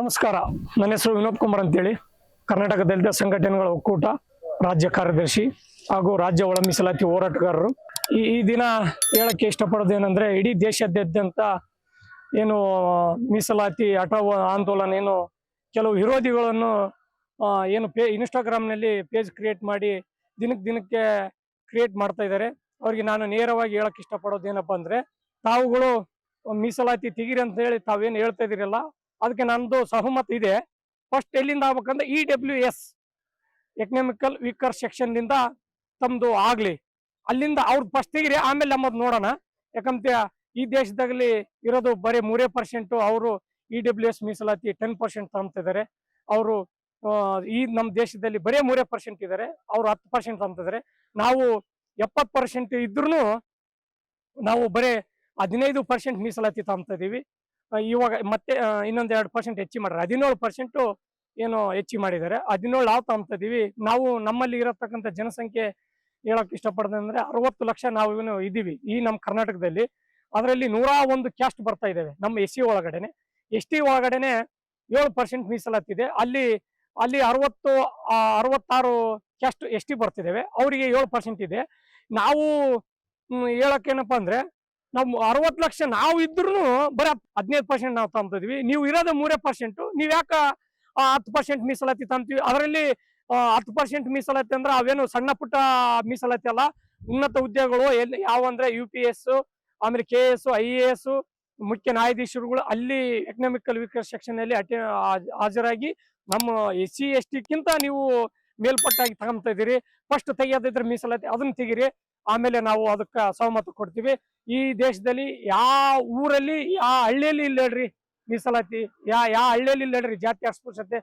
ನಮಸ್ಕಾರ. ನನ್ನ ಹೆಸರು ವಿನೋದ್ ಕುಮಾರ್ ಅಂತೇಳಿ, ಕರ್ನಾಟಕ ದಲಿತ ಸಂಘಟನೆಗಳ ಒಕ್ಕೂಟ ರಾಜ್ಯ ಕಾರ್ಯದರ್ಶಿ ಹಾಗೂ ರಾಜ್ಯ ಒಳ ಮೀಸಲಾತಿ ಹೋರಾಟಗಾರರು. ಈ ದಿನ ಹೇಳಕ್ಕೆ ಇಷ್ಟಪಡೋದೇನೆಂದ್ರೆ, ಇಡೀ ದೇಶಾದ್ಯಂತ ಏನು ಮೀಸಲಾತಿ ಹಠಾವ್ ಆಂದೋಲನ ಏನು ಕೆಲವು ವಿರೋಧಿಗಳನ್ನು ಏನು ಇನ್ಸ್ಟಾಗ್ರಾಮ್ನಲ್ಲಿ ಪೇಜ್ ಕ್ರಿಯೇಟ್ ಮಾಡಿ ದಿನಕ್ಕೆ ಕ್ರಿಯೇಟ್ ಮಾಡ್ತಾ ಇದ್ದಾರೆ. ಅವ್ರಿಗೆ ನಾನು ನೇರವಾಗಿ ಹೇಳಕ್ ಇಷ್ಟಪಡೋದೇನಪ್ಪ ಅಂದ್ರೆ, ತಾವುಗಳು ಮೀಸಲಾತಿ ತೆಗೀರಿ ಅಂತ ಹೇಳಿ ತಾವೇನು ಹೇಳ್ತಾ ಇದೀರಲ್ಲ, ಅದಕ್ಕೆ ನಂದು ಸಹಮತ ಇದೆ. ಫಸ್ಟ್ ಎಲ್ಲಿಂದ ಆಗ್ಬೇಕಂದ್ರೆ EWS ಎಕನಾಮಿಕಲ್ ವೀಕರ್ ಸೆಕ್ಷನ್ ನಿಂದ ತಮ್ದು ಆಗ್ಲಿ, ಅಲ್ಲಿಂದ ಅವ್ರದ್ದು ಫಸ್ಟ್ ತೆಗಿರಿ, ಆಮೇಲೆ ನಮ್ಮದು ನೋಡೋಣ. ಯಾಕಂತ ಈ ದೇಶದಾಗಲಿ ಇರೋದು ಬರೀ 3%. ಅವರು EWS ಮೀಸಲಾತಿ 10% ತಗೊಂತಿದ್ದಾರೆ. ಅವರು ಈ ನಮ್ಮ ದೇಶದಲ್ಲಿ ಬರೀ 3% ಇದ್ದಾರೆ, ಅವ್ರು 10% ತಗೊಂತಿದ್ದಾರೆ. ನಾವು 70% ಇದ್ರೂ ನಾವು ಬರೀ 15% ಮೀಸಲಾತಿ ತಗೊಂತ ಇದೀವಿ. ಇವಾಗ ಮತ್ತೆ ಇನ್ನೊಂದು 2% ಹೆಚ್ಚಿ ಮಾಡ್ರೆ 17% ಏನು ಹೆಚ್ಚಿ ಮಾಡಿದ್ದಾರೆ. 17 ನಾವು ತಗೊಂತ ಇದೀವಿ. ನಾವು ನಮ್ಮಲ್ಲಿ ಇರತಕ್ಕಂಥ ಜನಸಂಖ್ಯೆ ಹೇಳಕ್ ಇಷ್ಟಪಡ್ದೆ ಅಂದ್ರೆ 60 ಲಕ್ಷ ನಾವು ಇದೀವಿ ಈ ನಮ್ಮ ಕರ್ನಾಟಕದಲ್ಲಿ. ಅದರಲ್ಲಿ 101 ಕ್ಯಾಸ್ಟ್ ಬರ್ತಾ ಇದ್ದೇವೆ. ನಮ್ಮ SC ಒಳಗಡೆನೆ, ST ಒಳಗಡೆನೆ 7% ಮೀಸಲಾತಿ ಇದೆ. ಅಲ್ಲಿ 66 ಕ್ಯಾಸ್ಟ್ ST ಬರ್ತಿದ್ದೇವೆ, ಅವರಿಗೆ 7% ಇದೆ. ನಾವು ಹೇಳಕ್ಕೇನಪ್ಪ ಅಂದ್ರೆ, ನಾವು 60 ಲಕ್ಷ ನಾವು ಇದ್ರು ಬರೀ 15% ನಾವು ತಗೊಂತಿದ್ವಿ. ನೀವು ಇರೋದು 3%, ನೀವ್ ಯಾಕ 10% ಮೀಸಲಾತಿ ತಗೊಂತೀವಿ? ಅದರಲ್ಲಿ 10% ಮೀಸಲಾತಿ ಅಂದ್ರೆ ಅವೇನು ಸಣ್ಣ ಪುಟ್ಟ ಮೀಸಲಾತಿ ಅಲ್ಲ. ಉನ್ನತ ಹುದ್ದೆಗಳು ಯಾವಂದ್ರೆ UPS, ಆಮೇಲೆ KS, IAS, ಮುಖ್ಯ ನ್ಯಾಯಾಧೀಶರುಗಳು ಅಲ್ಲಿ ಎಕನಾಮಿಕಲ್ ವೀಕರ್ ಸೆಕ್ಷನ್ ಅಲ್ಲಿ ಹಾಜರಾಗಿ ನಮ್ಮ SC ST ಗಿಂತ ನೀವು ಮೇಲ್ಪಟ್ಟಾಗಿ ತಗೊಂತ ಇದೀರಿ. ಫಸ್ಟ್ ತೆಗಿಯೋದಿದ್ರೆ ಮೀಸಲಾತಿ ಅದನ್ನ ತೆಗಿರಿ, ಆಮೇಲೆ ನಾವು ಅದಕ್ಕೆ ಸಹಮತ ಕೊಡ್ತೀವಿ. ಈ ದೇಶದಲ್ಲಿ ಯಾವ ಊರಲ್ಲಿ ಯಾವ ಹಳ್ಳಿಯಲ್ಲಿ ಇಲ್ಲ ಹೇಳ್ರಿ ಮೀಸಲಾತಿ, ಯಾವ ಹಳ್ಳಿಯಲ್ಲಿ ಇಲ್ಲ ಹೇಳ್ರಿ ಜಾತಿ ಅಸ್ಪೃಶ್ಯತೆ.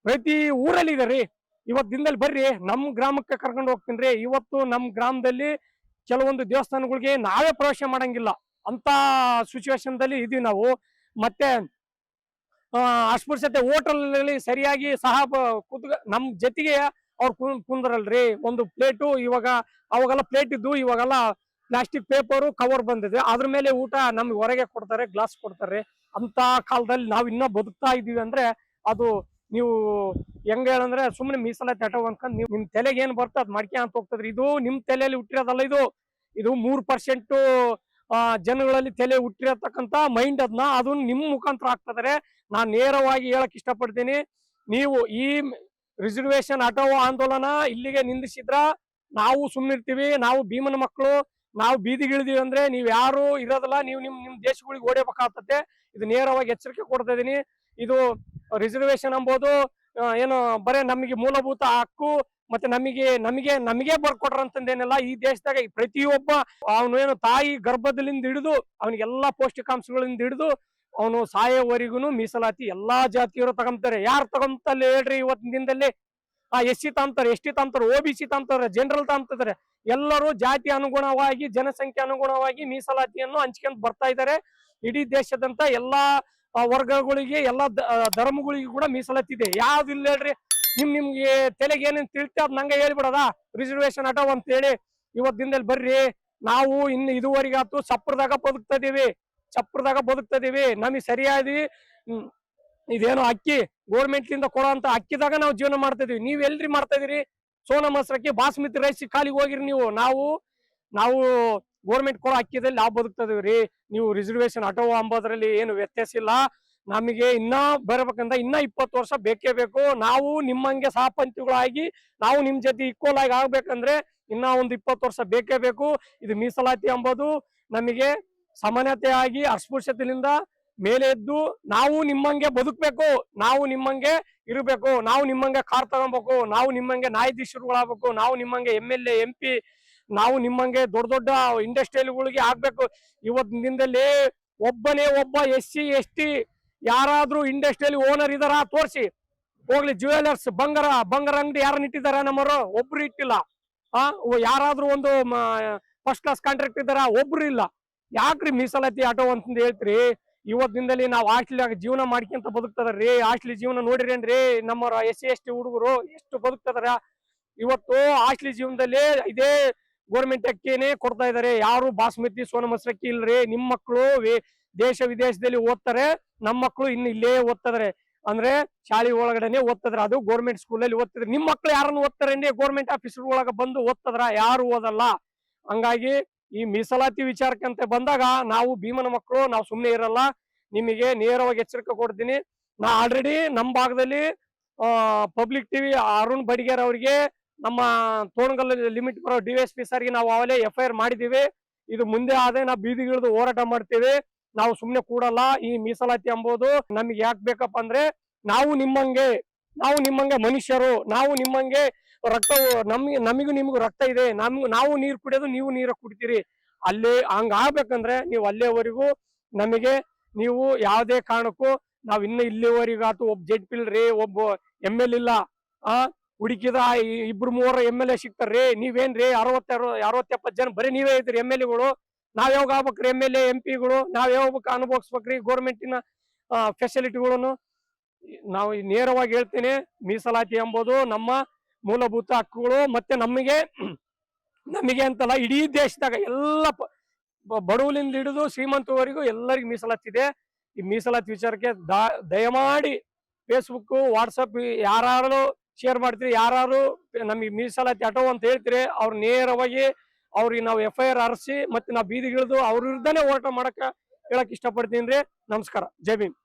ಪ್ರತಿ ಊರಲ್ಲಿ ಇದೆ ರೀ. ಇವತ್ತು ದಿನದಲ್ಲಿ ಬರ್ರಿ, ನಮ್ ಗ್ರಾಮಕ್ಕೆ ಕರ್ಕೊಂಡು ಹೋಗ್ತೀನಿ. ಇವತ್ತು ನಮ್ ಗ್ರಾಮದಲ್ಲಿ ಕೆಲವೊಂದು ದೇವಸ್ಥಾನಗಳಿಗೆ ನಾವೇ ಪ್ರವೇಶ ಮಾಡಂಗಿಲ್ಲ ಅಂತ ಸಿಚುವೇಶನ್ದಲ್ಲಿ ಇದೀವಿ ನಾವು. ಮತ್ತೆ ಅಸ್ಪೃಶ್ಯತೆ ಹೋಟೆಲ್ ಸರಿಯಾಗಿ ಸಹ ನಮ್ ಜೊತೆಗೆ ಅವ್ರು ಕುಂದ್ರಲ್ರಿ. ಒಂದು ಪ್ಲೇಟು, ಇವಾಗ ಅವಾಗೆಲ್ಲ ಪ್ಲೇಟ್ ಇದ್ದು, ಇವಾಗೆಲ್ಲ ಪ್ಲಾಸ್ಟಿಕ್ ಪೇಪರು ಕವರ್ ಬಂದಿದೆ, ಅದ್ರ ಮೇಲೆ ಊಟ ನಮ್ಗೆ ಹೊರಗೆ ಕೊಡ್ತಾರೆ, ಗ್ಲಾಸ್ ಕೊಡ್ತಾರೆ. ಅಂತ ಕಾಲದಲ್ಲಿ ನಾವ್ ಇನ್ನೂ ಬದುಕ್ತಾ ಇದೀವಿ ಅಂದ್ರೆ ಅದು ನೀವು ಹೆಂಗ ಹೇಳಂದ್ರೆ, ಸುಮ್ಮನೆ ಮೀಸಲಾತಿ ಹಠ ಅನ್ಕೊಂಡ್ ನೀವು ನಿಮ್ ತಲೆಗೆ ಏನ್ ಬರ್ತದೆ ಅದ್ ಮಾಡ್ಕೆ ಅಂತ ಹೋಗ್ತದ್ರಿ. ಇದು ನಿಮ್ ತಲೆಯಲ್ಲಿ ಹುಟ್ಟಿರೋದಲ್ಲ, ಇದು 3% ಜನಗಳಲ್ಲಿ ತಲೆ ಹುಟ್ಟಿರತಕ್ಕಂತ ಮೈಂಡ್ ಅದನ್ನ ನಿಮ್ ಮುಖಾಂತರ ಆಗ್ತದ್ರೆ. ನಾನ್ ನೇರವಾಗಿ ಹೇಳಕ್ ಇಷ್ಟಪಡ್ತೀನಿ, ನೀವು ಈ ರಿಸರ್ವೇಶನ್ ಹಠಾವೋ ಆಂದೋಲನ ಇಲ್ಲಿಗೆ ನಿಂದಿಸಿದ್ರ ನಾವು ಸುಮ್ಮನಿರ್ತೀವಿ. ನಾವು ಭೀಮನ ಮಕ್ಕಳು, ನಾವು ಬೀದಿಗಿಳಿದೀವಿ ಅಂದ್ರೆ ನೀವ್ ಯಾರು ಇರೋದಲ್ಲ, ನೀವು ನಿಮ್ ದೇಶಗಳಿಗೆ ಓಡಬೇಕಾಗ್ತದೆ. ಇದು ನೇರವಾಗಿ ಎಚ್ಚರಿಕೆ ಕೊಡ್ತಾ ಇದೀನಿ. ಇದು ರಿಸರ್ವೇಶನ್ ಎಂಬುದು ಏನು ಬರೇ ನಮಗೆ ಮೂಲಭೂತ ಹಕ್ಕು, ಮತ್ತೆ ನಮಗೆ ಬರ್ಕೊಟ್ರಂತಂದೇನಿಲ್ಲ. ಈ ದೇಶದಾಗ ಪ್ರತಿಯೊಬ್ಬ ಅವನು ಏನು ತಾಯಿ ಗರ್ಭದಲ್ಲಿಂದ ಹಿಡಿದು ಅವನಿಗೆಲ್ಲಾ ಪೌಷ್ಟಿಕಾಂಶಗಳಿಂದ ಹಿಡಿದು ಅವನು ಸಾಯೋವರೆಗೂ ಮೀಸಲಾತಿ ಎಲ್ಲಾ ಜಾತಿಯವರು ತಗೊಂತಾರೆ. ಯಾರು ತಗೊಂತಲ್ಲ ಹೇಳ್ರಿ ಇವತ್ತಿನ ದಿನದಲ್ಲಿ? SC ತಾಂತಾರೆ, ST ತಾಂತಾರೆ, OBC ತಾಂತಾರೆ, ಜನರಲ್ ತಾಂತಿದ್ದಾರೆ. ಎಲ್ಲರೂ ಜಾತಿ ಅನುಗುಣವಾಗಿ, ಜನಸಂಖ್ಯೆ ಅನುಗುಣವಾಗಿ ಮೀಸಲಾತಿಯನ್ನು ಹಂಚ್ಕೊಂಡ್ ಬರ್ತಾ ಇದ್ದಾರೆ. ಇಡೀ ದೇಶದಂತ ಎಲ್ಲಾ ವರ್ಗಗಳಿಗೆ, ಎಲ್ಲಾ ಧರ್ಮಗಳಿಗೆ ಕೂಡ ಮೀಸಲಾತಿ ಇದೆ. ಯಾವ್ದಿಲ್ಲ ಹೇಳ್ರಿ? ನಿಮ್ಗೆ ತಲೆಗೆ ಏನೇನ್ ತಿಳಿತೆ ಅದ್ ನಂಗೆ ಹೇಳ್ಬಿಡದ ರಿಸರ್ವೇಶನ್ ಹಠಾವ್ ಅಂತ ಹೇಳಿ. ಇವತ್ ದಿನದಲ್ಲಿ ಬರ್ರಿ, ನಾವು ಇನ್ನು ಇದುವರೆಗೆ ಆತು ಚಪ್ರದಾಗ ಬದುಕ್ತಾ ಇದೀವಿ. ನಮಗೆ ಸರಿಯಾಗಿ ಇದೇನೋ ಅಕ್ಕಿ ಗೋರ್ಮೆಂಟ್ ಲಿಂದ ಕೊಡೋಂತ ಅಕ್ಕಿದಾಗ ನಾವು ಜೀವನ ಮಾಡ್ತಾ ಇದೀವಿ. ನೀವ್ ಎಲ್ರಿ ಮಾಡ್ತಾ ಇದೀರಿ? ಸೋನಾ ಮಸೂರಕ್ಕೆ ಬಾಸ್ಮತಿ ರೈಸ್ ಖಾಲಿಗೆ ಹೋಗಿರಿ ನೀವು. ನಾವು ಗೋರ್ಮೆಂಟ್ ಕೊಡೋ ಅಕ್ಕಿದಲ್ಲಿ ನಾವು ಬದುಕ್ತಾ ಇದೀವ್ರಿ. ನೀವು ರಿಸರ್ವೇಶನ್ ಹಠಾವೋ ಅಂಬೋದ್ರಲ್ಲಿ ಏನು ವ್ಯತ್ಯಾಸ ಇಲ್ಲ. ನಮಗೆ ಇನ್ನ ಬರ್ಬೇಕಂದ್ರೆ ಇನ್ನ 20 ವರ್ಷ ಬೇಕೇ ಬೇಕು. ನಾವು ನಿಮ್ಮಂಗೆ ಸಹಪಂಥಿಗಳಾಗಿ ನಾವು ನಿಮ್ ಜೊತೆ ಈಕ್ವಲ್ ಆಗಿ ಆಗ್ಬೇಕಂದ್ರೆ ಇನ್ನ ಒಂದು 20 ವರ್ಷ ಬೇಕೇ ಬೇಕು. ಇದು ಮೀಸಲಾತಿ ಎಂಬುದು ನಮಗೆ ಸಮಾನತೆಯಾಗಿ ಅಸ್ಪೃಶ್ಯತೆಯಿಂದ ಮೇಲೆ ಎದ್ದು ನಾವು ನಿಮ್ಮಂಗೆ ಬದುಕ್ಬೇಕು, ನಾವು ನಿಮ್ಮಂಗೆ ಇರಬೇಕು, ನಾವು ನಿಮ್ಮಂಗೆ ಕಾರ್ ತಗೊಬೇಕು, ನಾವು ನಿಮ್ಮಂಗೆ ನ್ಯಾಯಾಧೀಶರುಗಳಾಗಬೇಕು, ನಾವು ನಿಮ್ಮಂಗೆ MLA MP, ನಾವು ನಿಮ್ಮಂಗೆ ದೊಡ್ಡ ಇಂಡಸ್ಟ್ರಿಯಲ್ಗಳಿಗೆ ಆಗ್ಬೇಕು. ಇವತ್ತಿನ ದಿನದಲ್ಲಿ ಒಬ್ಬ SC ST ಯಾರಾದ್ರೂ ಇಂಡಸ್ಟ್ರಿಯಲ್ ಓನರ್ ಇದಾರ ತೋರ್ಸಿ ಹೋಗ್ಲಿ. ಜ್ಯುವೆಲರ್ಸ್ ಬಂಗಾರ ಅಂಗಡಿ ಯಾರನ್ನ ಇಟ್ಟಿದಾರ? ನಮ್ಮರು ಒಬ್ರು ಇಟ್ಟಿಲ್ಲ. ಯಾರಾದ್ರೂ ಒಂದು ಫಸ್ಟ್ ಕ್ಲಾಸ್ ಕಾಂಟ್ರಾಕ್ಟ್ ಇದಾರ? ಒಬ್ರು ಇಲ್ಲ. ಯಾಕ್ರಿ ಮೀಸಲಾತಿ ಆಟೋ ಅಂತ ಹೇಳ್ತೀರಿ? ಇವತ್ ದಿನದಲ್ಲಿ ನಾವು ಹಾಸ್ಟೆಲ್ ಜೀವನ ಮಾಡ್ಕೊಂತ ಬದುಕ್ತದ್ರಿ. ಹಾಸ್ಟೆಲ್ ಜೀವನ ನೋಡಿರೇನ್ರಿ? ನಮ್ಮ SC ST ಹುಡುಗರು ಎಷ್ಟು ಬದುಕ್ತದಾರ ಇವತ್ತು ಹಾಸ್ಟೆಲ್ ಜೀವನದಲ್ಲಿ. ಇದೇ ಗೋರ್ಮೆಂಟ್ ಅಕ್ಕಿನೇ ಕೊಡ್ತಾ ಇದಾರೆ. ಯಾರು ಬಾಸ್ಮತಿ ಸೋನಾ ಮಸೂರಿ ಅಕ್ಕಿ ಇಲ್ರಿ. ನಿಮ್ ಮಕ್ಕಳು ದೇಶ ವಿದೇಶದಲ್ಲಿ ಓದ್ತಾರೆ, ನಮ್ಮ ಮಕ್ಕಳು ಇನ್ನು ಇಲ್ಲೇ ಓದ್ತಾರೆ. ಅಂದ್ರೆ ಶಾಲೆ ಒಳಗಡೆನೆ ಓದ್ತದ್ರ, ಅದು ಗೋರ್ಮೆಂಟ್ ಸ್ಕೂಲಲ್ಲಿ ಓದ್ತಿದ್ರು. ನಿಮ್ ಮಕ್ಳು ಯಾರನ್ನು ಓದ್ತಾರೇನ್ರಿ ಗೋರ್ಮೆಂಟ್ ಆಫೀಸರ್ ಒಳಗ ಬಂದು ಓದ್ತದ್ರ? ಯಾರು ಓದಲ್ಲ. ಹಂಗಾಗಿ ಈ ಮೀಸಲಾತಿ ವಿಚಾರಕ್ಕಂತ ಬಂದಾಗ ನಾವು ಭೀಮನ ಮಕ್ಕಳು ನಾವು ಸುಮ್ನೆ ಇರಲ್ಲ. ನಿಮಗೆ ನೇರವಾಗಿ ಎಚ್ಚರಿಕೆ ಕೊಡ್ತೀನಿ. ನಾ ಆಲ್ರೆಡಿ ನಮ್ಮ ಭಾಗದಲ್ಲಿ ಪಬ್ಲಿಕ್ ಟಿವಿ ಅರುಣ್ ಬಡಿಗೇರ್ ಅವರಿಗೆ, ನಮ್ಮ ತೋಣಗಲ್ ಲಿಮಿಟ್ ಬರೋ DSP ಸರ್ಗೆ ನಾವು ಅವಲೇ FIR ಮಾಡಿದೀವಿ. ಇದು ಮುಂದೆ ಆದ್ರೆ ನಾವು ಬೀದಿಗಿಳಿದು ಹೋರಾಟ ಮಾಡ್ತೇವೆ. ನಾವು ಸುಮ್ನೆ ಕೂಡಲ್ಲ. ಈ ಮೀಸಲಾತಿ ಎಂಬುದು ನಮಗೆ ಯಾಕೆ ಬೇಕಪ್ಪ ಅಂದ್ರೆ, ನಾವು ನಿಮ್ಮಂಗೆ ಮನುಷ್ಯರು, ನಾವು ನಿಮ್ಮಂಗೆ ರಕ್ತ, ನಮಿಗೂ ನಿಮಗೂ ರಕ್ತ ಇದೆ. ನಾವು ನೀರು ಕುಡಿಯೋದು, ನೀವು ನೀರು ಕುಡಿತೀರಿ. ಅಲ್ಲಿ ಹಂಗ ಆಗ್ಬೇಕಂದ್ರೆ ನೀವು ಅಲ್ಲೇವರೆಗೂ ನಮಗೆ ನೀವು ಯಾವುದೇ ಕಾರಣಕ್ಕೂ, ನಾವ್ ಇನ್ನು ಇಲ್ಲಿವರೆಗಾತು ಒಬ್ಬ ZP ರೀ, ಒಬ್ಬ ML ಇಲ್ಲ. ಹುಡುಕಿದ 2-3 MLA ಸಿಗ್ತಾರ್ರಿ. ನೀವೇನ್ರಿ 60-70 ಜನ ಬರೀ ನೀವೇ ಇದ್ರಿ MLA ಗಳು. ನಾವ್ ಯಾವಾಗ ಆಗ್ಬೇಕ್ರಿ MLA MP ಗಳು? ನಾವ್ ಯಾವಾಗ ಅನುಭವಿಸ್ಬೇಕ್ರಿ ಗೋರ್ಮೆಂಟಿನ ಫೆಸಿಲಿಟಿಗಳನ್ನು? ನಾವು ನೇರವಾಗಿ ಹೇಳ್ತೇನೆ, ಮೀಸಲಾತಿ ಎಂಬುದು ನಮ್ಮ ಮೂಲಭೂತ ಹಕ್ಕುಗಳು. ಮತ್ತೆ ನಮಗೆ ಅಂತಲ್ಲ, ಇಡೀ ದೇಶದಾಗ ಎಲ್ಲ ಬಡವಲಿಂದ ಹಿಡಿದು ಶ್ರೀಮಂತವರೆಗೂ ಎಲ್ಲರಿಗೂ ಮೀಸಲಾತಿ ಇದೆ. ಈ ಮೀಸಲಾತಿ ವಿಚಾರಕ್ಕೆ ದಯಮಾಡಿ ಫೇಸ್ಬುಕ್, ವಾಟ್ಸಪ್ ಯಾರು ಶೇರ್ ಮಾಡ್ತೀರಿ, ಯಾರು ನಮಗೆ ಮೀಸಲಾತಿ ಅಟೋ ಅಂತ ಹೇಳ್ತೀರಿ, ಅವ್ರು ನೇರವಾಗಿ ಅವ್ರಿಗೆ ನಾವು FIR ಹರಿಸಿ ಮತ್ತೆ ನಾವು ಬೀದಿಗಿಳಿದು ಅವ್ರ ವಿರುದ್ಧನೇ ಹೋರಾಟ ಮಾಡಕ ಹೇಳಕ್ ಇಷ್ಟಪಡ್ತೀನಿ. ನಮಸ್ಕಾರ. ಜೈ ಭೀಮ್.